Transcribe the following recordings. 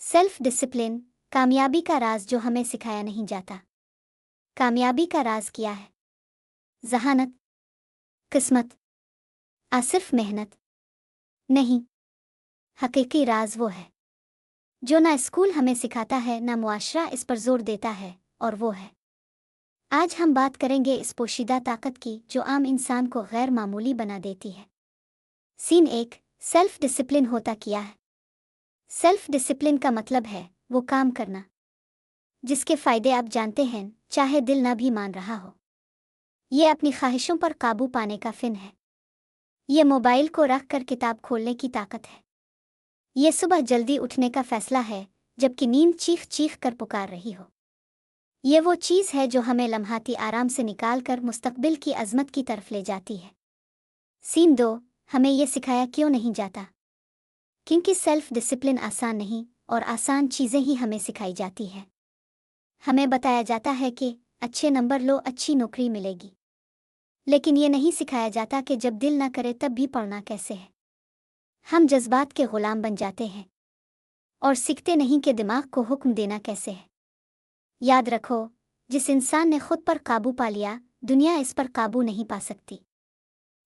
Self discipline, कामयाबी का राज जो हमें सिखाया नहीं जाता। कामयाबी का राज क्या है? ज़हानत, किस्मत, सिर्फ मेहनत नहीं। हकीकी राज वो है जो ना स्कूल हमें सिखाता है, ना मुआशरा इस पर जोर देता है, और वो है। आज हम बात करेंगे इस पोशीदा ताकत की जो आम इंसान को गैर मामूली बना देती है। सीन 1, सेल्फ डिसिप्लिन होता क्या है? सेल्फ डिसिप्लिन का मतलब है वो काम करना जिसके फ़ायदे आप जानते हैं, चाहे दिल ना भी मान रहा हो। ये अपनी ख्वाहिशों पर काबू पाने का फ़िन है। ये मोबाइल को रख कर किताब खोलने की ताकत है। ये सुबह जल्दी उठने का फ़ैसला है जबकि नींद चीख चीख कर पुकार रही हो। ये वो चीज़ है जो हमें लम्हाती आराम से निकाल कर मुस्तकबिल की अज़मत की तरफ ले जाती है। सीन 2, हमें ये सिखाया क्यों नहीं जाता? क्योंकि सेल्फ डिसिप्लिन आसान नहीं, और आसान चीज़ें ही हमें सिखाई जाती है। हमें बताया जाता है कि अच्छे नंबर लो, अच्छी नौकरी मिलेगी, लेकिन ये नहीं सिखाया जाता कि जब दिल ना करे तब भी पढ़ना कैसे है। हम जज्बात के ग़ुलाम बन जाते हैं और सीखते नहीं कि दिमाग को हुक्म देना कैसे है। याद रखो, जिस इंसान ने खुद पर काबू पा लिया, दुनिया इस पर काबू नहीं पा सकती।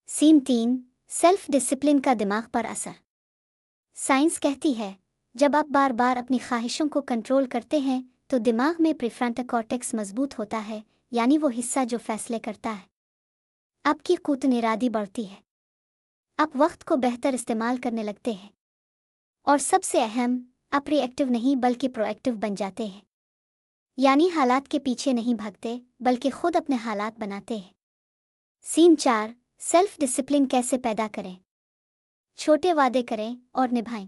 सीन 3, सेल्फ डिसिप्लिन का दिमाग पर असर। साइंस कहती है जब आप बार बार अपनी ख्वाहिशों को कंट्रोल करते हैं तो दिमाग में प्रीफ्रंटल कॉर्टेक्स मजबूत होता है, यानी वो हिस्सा जो फैसले करता है। आपकी क़ुव्वत इरादी बढ़ती है, आप वक्त को बेहतर इस्तेमाल करने लगते हैं, और सबसे अहम, आप रिएक्टिव नहीं बल्कि प्रोएक्टिव बन जाते हैं। यानी हालात के पीछे नहीं भागते बल्कि खुद अपने हालात बनाते हैं। सीन 4, सेल्फ डिसिप्लिन कैसे पैदा करें? छोटे वादे करें और निभाएं।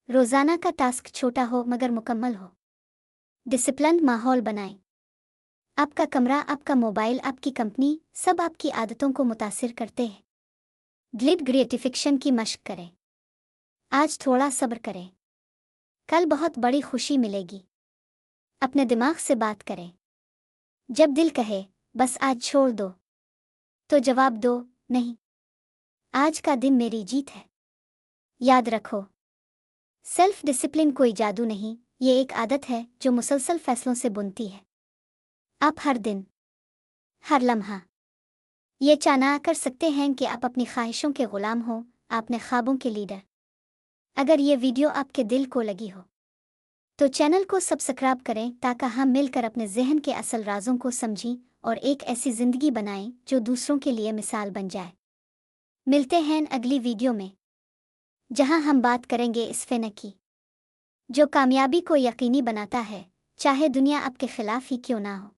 रोज़ाना का टास्क छोटा हो मगर मुकम्मल हो। डिसिप्लिन माहौल बनाएं। आपका कमरा, आपका मोबाइल, आपकी कंपनी, सब आपकी आदतों को मुतासिर करते हैं। डिलीट ग्रेटिफिकेशन की मशक करें। आज थोड़ा सब्र करें, कल बहुत बड़ी खुशी मिलेगी। अपने दिमाग से बात करें। जब दिल कहे बस आज छोड़ दो, तो जवाब दो, नहीं, आज का दिन मेरी जीत है। याद रखो, सेल्फ डिसिप्लिन कोई जादू नहीं, ये एक आदत है जो मुसलसल फैसलों से बुनती है। आप हर दिन, हर लम्हा ये चाहना कर सकते हैं कि आप अपनी ख्वाहिशों के ग़ुलाम हो, अपने ख्वाबों के लीडर। अगर ये वीडियो आपके दिल को लगी हो तो चैनल को सब्सक्राइब करें ताकि हम मिलकर अपने जहन के असल राजों को समझें और एक ऐसी ज़िंदगी बनाएं जो दूसरों के लिए मिसाल बन जाए। मिलते हैं अगली वीडियो में, जहां हम बात करेंगे इस फ़न की जो कामयाबी को यकीनी बनाता है, चाहे दुनिया आपके खिलाफ ही क्यों ना हो।